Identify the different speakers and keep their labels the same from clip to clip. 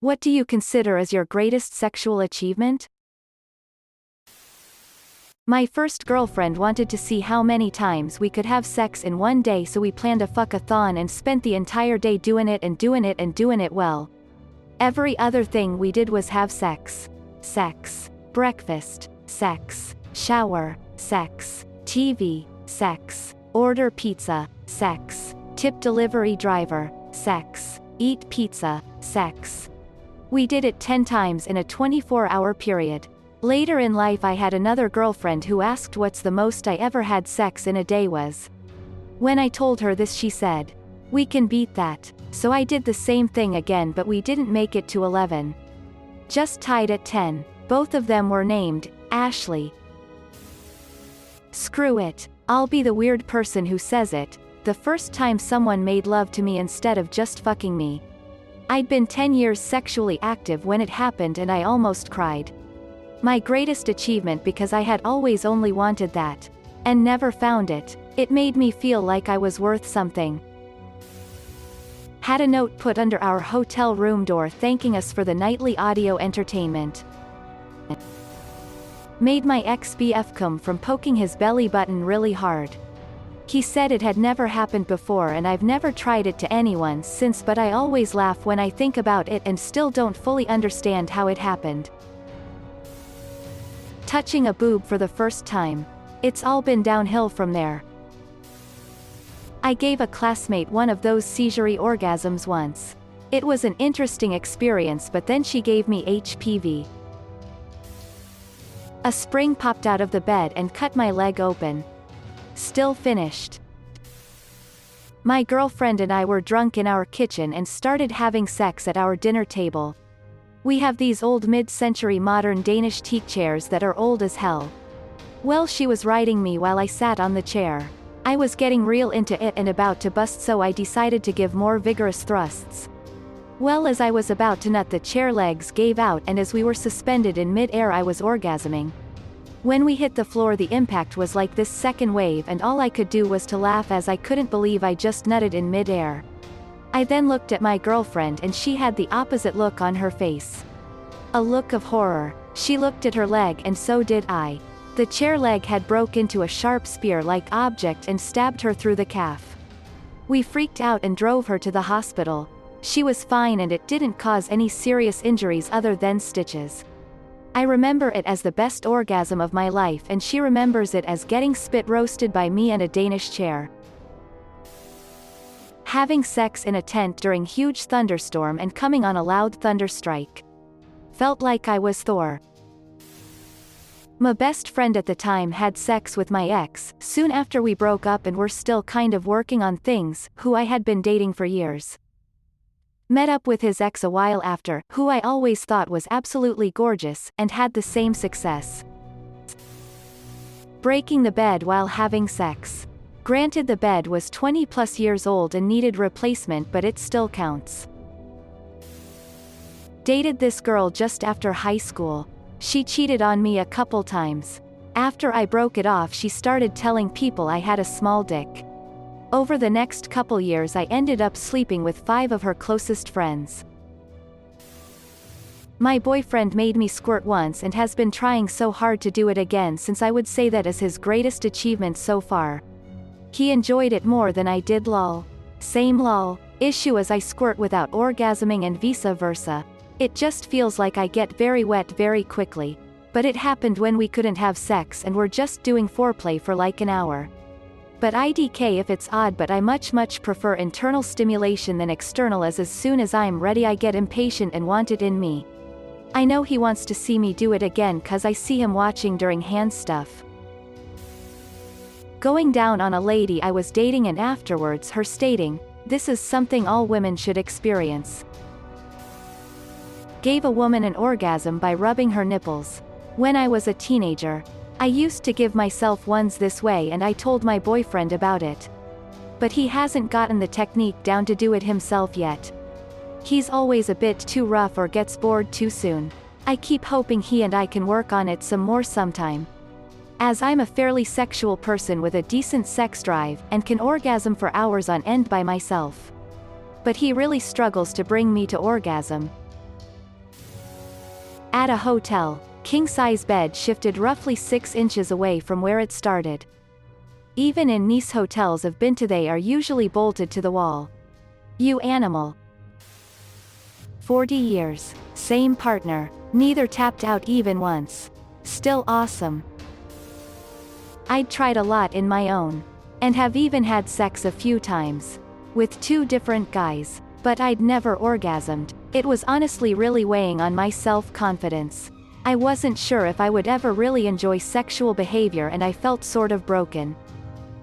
Speaker 1: What do you consider as your greatest sexual achievement? My first girlfriend wanted to see how many times we could have sex in one day, so we planned a fuck-a-thon and spent the entire day doing it and doing it and doing it well. Every other thing we did was have sex. Sex. Breakfast. Sex. Shower. Sex. TV. Sex. Order pizza. Sex. Tip delivery driver. Sex. Eat pizza. Sex. We did it 10 times in a 24-hour period. Later in life I had another girlfriend who asked what's the most I ever had sex in a day was. When I told her this she said, "We can beat that." So I did the same thing again, but we didn't make it to 11. Just tied at 10. Both of them were named Ashley. Screw it. I'll be the weird person who says it. The first time someone made love to me instead of just fucking me. I'd been 10 years sexually active when it happened and I almost cried. My greatest achievement, because I had always only wanted that. And never found it. It made me feel like I was worth something. Had a note put under our hotel room door thanking us for the nightly audio entertainment. Made my ex-BF come from poking his belly button really hard. He said it had never happened before and I've never tried it to anyone since, but I always laugh when I think about it and still don't fully understand how it happened. Touching a boob for the first time. It's all been downhill from there. I gave a classmate one of those seizure orgasms once. It was an interesting experience, but then she gave me HPV. A spring popped out of the bed and cut my leg open. Still finished. My girlfriend and I were drunk in our kitchen and started having sex at our dinner table. We have these old mid-century modern Danish teak chairs that are old as hell. Well, she was riding me while I sat on the chair. I was getting real into it and about to bust, so I decided to give more vigorous thrusts. Well, as I was about to nut, the chair legs gave out and as we were suspended in mid-air I was orgasming. When we hit the floor the impact was like this second wave and all I could do was to laugh as I couldn't believe I just nutted in mid-air. I then looked at my girlfriend and she had the opposite look on her face. A look of horror. She looked at her leg and so did I. The chair leg had broke into a sharp spear-like object and stabbed her through the calf. We freaked out and drove her to the hospital. She was fine and it didn't cause any serious injuries other than stitches. I remember it as the best orgasm of my life and she remembers it as getting spit roasted by me and a Danish chair. Having sex in a tent during huge thunderstorm and coming on a loud thunder strike. Felt like I was Thor. My best friend at the time had sex with my ex, soon after we broke up and were still kind of working on things, who I had been dating for years. Met up with his ex a while after, who I always thought was absolutely gorgeous, and had the same success. Breaking the bed while having sex. Granted, the bed was 20 plus years old and needed replacement, but it still counts. Dated this girl just after high school. She cheated on me a couple times. After I broke it off she started telling people I had a small dick. Over the next couple years I ended up sleeping with 5 of her closest friends. My boyfriend made me squirt once and has been trying so hard to do it again since. I would say that is his greatest achievement so far. He enjoyed it more than I did. Lol. Same lol. Issue is I squirt without orgasming and vice versa. It just feels like I get very wet very quickly. But it happened when we couldn't have sex and were just doing foreplay for like an hour. But IDK if it's odd, but I much prefer internal stimulation than external, as soon as I'm ready I get impatient and want it in me. I know he wants to see me do it again cause I see him watching during hand stuff. Going down on a lady I was dating and afterwards her stating, "This is something all women should experience." Gave a woman an orgasm by rubbing her nipples. When I was a teenager, I used to give myself ones this way and I told my boyfriend about it. But he hasn't gotten the technique down to do it himself yet. He's always a bit too rough or gets bored too soon. I keep hoping he and I can work on it some more sometime. As I'm a fairly sexual person with a decent sex drive, and can orgasm for hours on end by myself. But he really struggles to bring me to orgasm. At a hotel, king-size bed shifted roughly 6 inches away from where it started. Even in Nice hotels I've been to, they are usually bolted to the wall. You animal. 40 years. Same partner. Neither tapped out even once. Still awesome. I'd tried a lot in my own. And have even had sex a few times. With 2 different guys. But I'd never orgasmed. It was honestly really weighing on my self-confidence. I wasn't sure if I would ever really enjoy sexual behavior, and I felt sort of broken.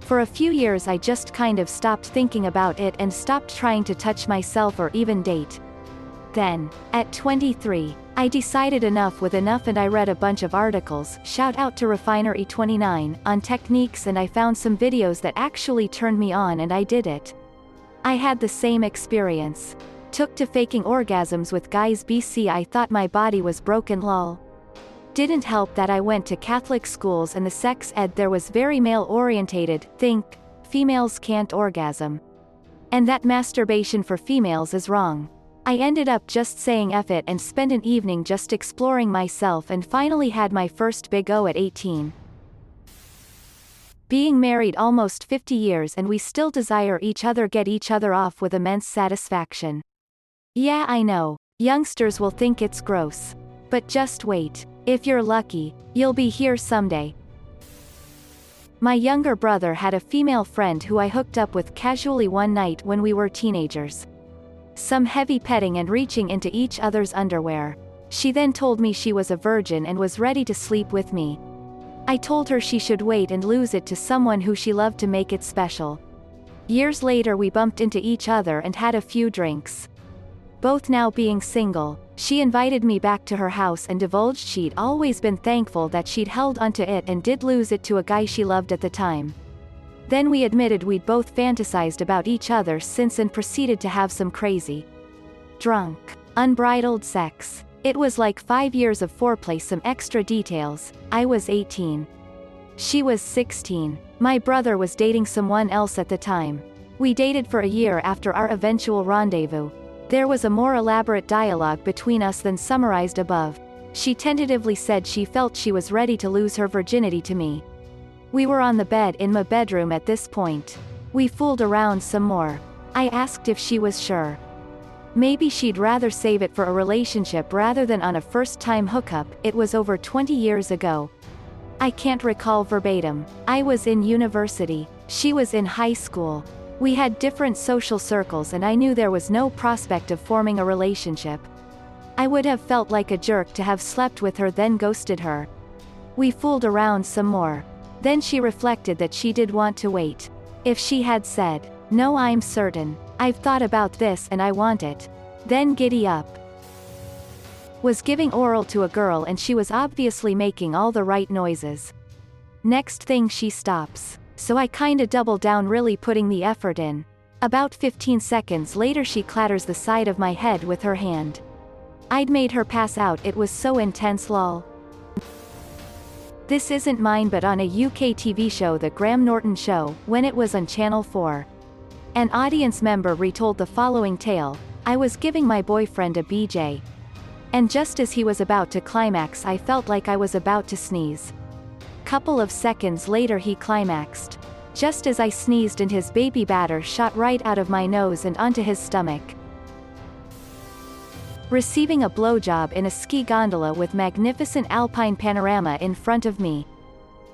Speaker 1: For a few years I just kind of stopped thinking about it and stopped trying to touch myself or even date. Then, at 23, I decided enough was enough, and I read a bunch of articles, shout out to Refinery29, on techniques, and I found some videos that actually turned me on, and I did it. I had the same experience. Took to faking orgasms with guys BC. I thought my body was broken lol. Didn't help that I went to Catholic schools and the sex ed there was very male orientated, think, females can't orgasm. And that masturbation for females is wrong. I ended up just saying F it and spent an evening just exploring myself, and finally had my first big O at 18. Being married almost 50 years and we still desire each other, get each other off with immense satisfaction. Yeah, I know, youngsters will think it's gross. But just wait. If you're lucky, you'll be here someday. My younger brother had a female friend who I hooked up with casually one night when we were teenagers. Some heavy petting and reaching into each other's underwear. She then told me she was a virgin and was ready to sleep with me. I told her she should wait and lose it to someone who she loved to make it special. Years later we bumped into each other and had a few drinks. Both now being single, she invited me back to her house and divulged she'd always been thankful that she'd held onto it and did lose it to a guy she loved at the time. Then we admitted we'd both fantasized about each other since and proceeded to have some crazy, drunk, unbridled sex. It was like 5 years of foreplay. Some extra details: I was 18. She was 16. My brother was dating someone else at the time. We dated for a year after our eventual rendezvous. There was a more elaborate dialogue between us than summarized above. She tentatively said she felt she was ready to lose her virginity to me. We were on the bed in my bedroom at this point. We fooled around some more. I asked if she was sure. Maybe she'd rather save it for a relationship rather than on a first-time hookup. It was over 20 years ago. I can't recall verbatim. I was in university. She was in high school. We had different social circles and I knew there was no prospect of forming a relationship. I would have felt like a jerk to have slept with her then ghosted her. We fooled around some more. Then she reflected that she did want to wait. If she had said, "No, I'm certain. I've thought about this and I want it," then giddy up. Was giving oral to a girl and she was obviously making all the right noises. Next thing she stops. So I kinda double down, really putting the effort in. About 15 seconds later she clatters the side of my head with her hand. I'd made her pass out, it was so intense lol. This isn't mine but on a UK TV show, The Graham Norton Show, when it was on Channel 4. An audience member retold the following tale: I was giving my boyfriend a BJ. And just as he was about to climax I felt like I was about to sneeze. Couple of seconds later he climaxed. Just as I sneezed and his baby batter shot right out of my nose and onto his stomach. Receiving a blowjob in a ski gondola with magnificent alpine panorama in front of me.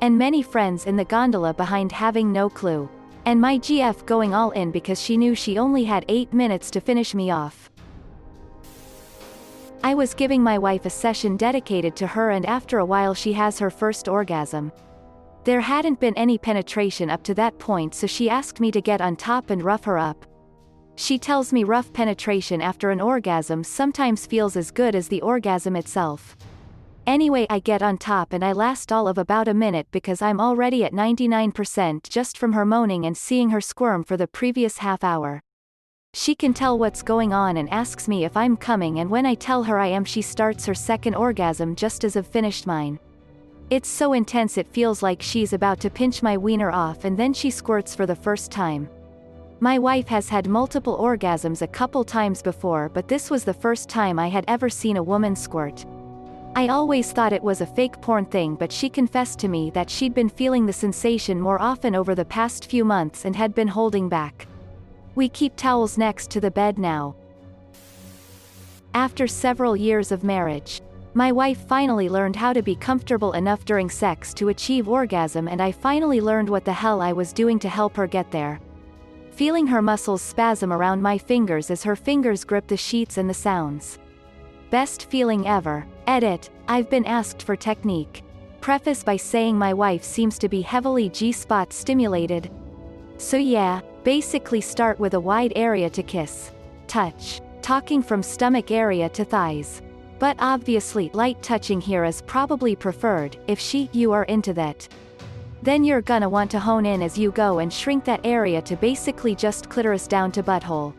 Speaker 1: And many friends in the gondola behind having no clue. And my GF going all in because she knew she only had 8 minutes to finish me off. I was giving my wife a session dedicated to her and after a while she has her first orgasm. There hadn't been any penetration up to that point so she asked me to get on top and rough her up. She tells me rough penetration after an orgasm sometimes feels as good as the orgasm itself. Anyway, I get on top and I last all of about a minute because I'm already at 99% just from her moaning and seeing her squirm for the previous half hour. She can tell what's going on and asks me if I'm coming, and when I tell her I am she starts her second orgasm just as I've finished mine. It's so intense it feels like she's about to pinch my wiener off and then she squirts for the first time. My wife has had multiple orgasms a couple times before but this was the first time I had ever seen a woman squirt. I always thought it was a fake porn thing, but she confessed to me that she'd been feeling the sensation more often over the past few months and had been holding back. We keep towels next to the bed now. After several years of marriage, my wife finally learned how to be comfortable enough during sex to achieve orgasm, and I finally learned what the hell I was doing to help her get there. Feeling her muscles spasm around my fingers as her fingers grip the sheets and the sounds. Best feeling ever. Edit, I've been asked for technique. Preface by saying my wife seems to be heavily G-spot stimulated. So yeah, basically start with a wide area to kiss. Touch. Talking from stomach area to thighs. But obviously light touching here is probably preferred, if you are into that. Then you're gonna want to hone in as you go and shrink that area to basically just clitoris down to butthole.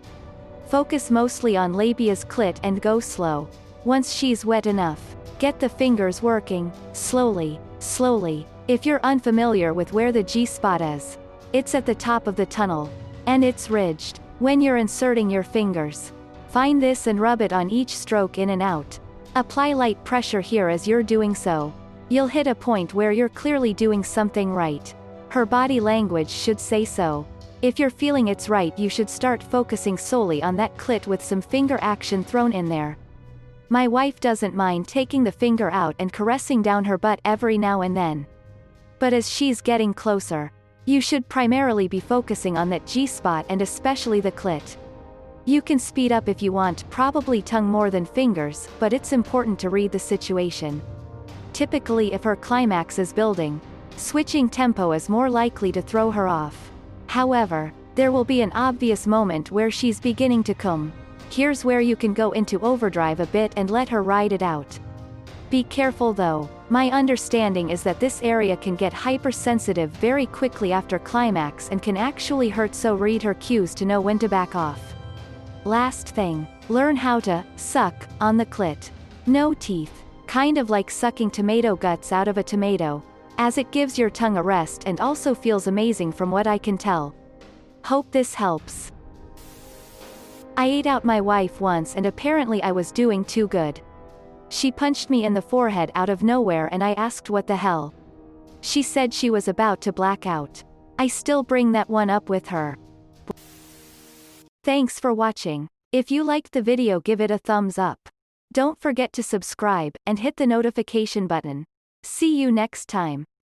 Speaker 1: Focus mostly on labia's clit and go slow. Once she's wet enough, get the fingers working, slowly, slowly. If you're unfamiliar with where the G-spot is, it's at the top of the tunnel, and it's ridged. When you're inserting your fingers, find this and rub it on each stroke in and out. Apply light pressure here as you're doing so. You'll hit a point where you're clearly doing something right. Her body language should say so. If you're feeling it's right, you should start focusing solely on that clit with some finger action thrown in there. My wife doesn't mind taking the finger out and caressing down her butt every now and then. But as she's getting closer, you should primarily be focusing on that G-spot and especially the clit. You can speed up if you want, probably tongue more than fingers, but it's important to read the situation. Typically, if her climax is building, switching tempo is more likely to throw her off. However, there will be an obvious moment where she's beginning to come. Here's where you can go into overdrive a bit and let her ride it out. Be careful though. My understanding is that this area can get hypersensitive very quickly after climax and can actually hurt, so read her cues to know when to back off. Last thing, learn how to suck on the clit. No teeth. Kind of like sucking tomato guts out of a tomato, as it gives your tongue a rest and also feels amazing from what I can tell. Hope this helps. I ate out my wife once and apparently I was doing too good. She punched me in the forehead out of nowhere and I asked what the hell. She said she was about to black out. I still bring that one up with her. Thanks for watching. If you liked the video, give it a thumbs up. Don't forget to subscribe, and hit the notification button. See you next time.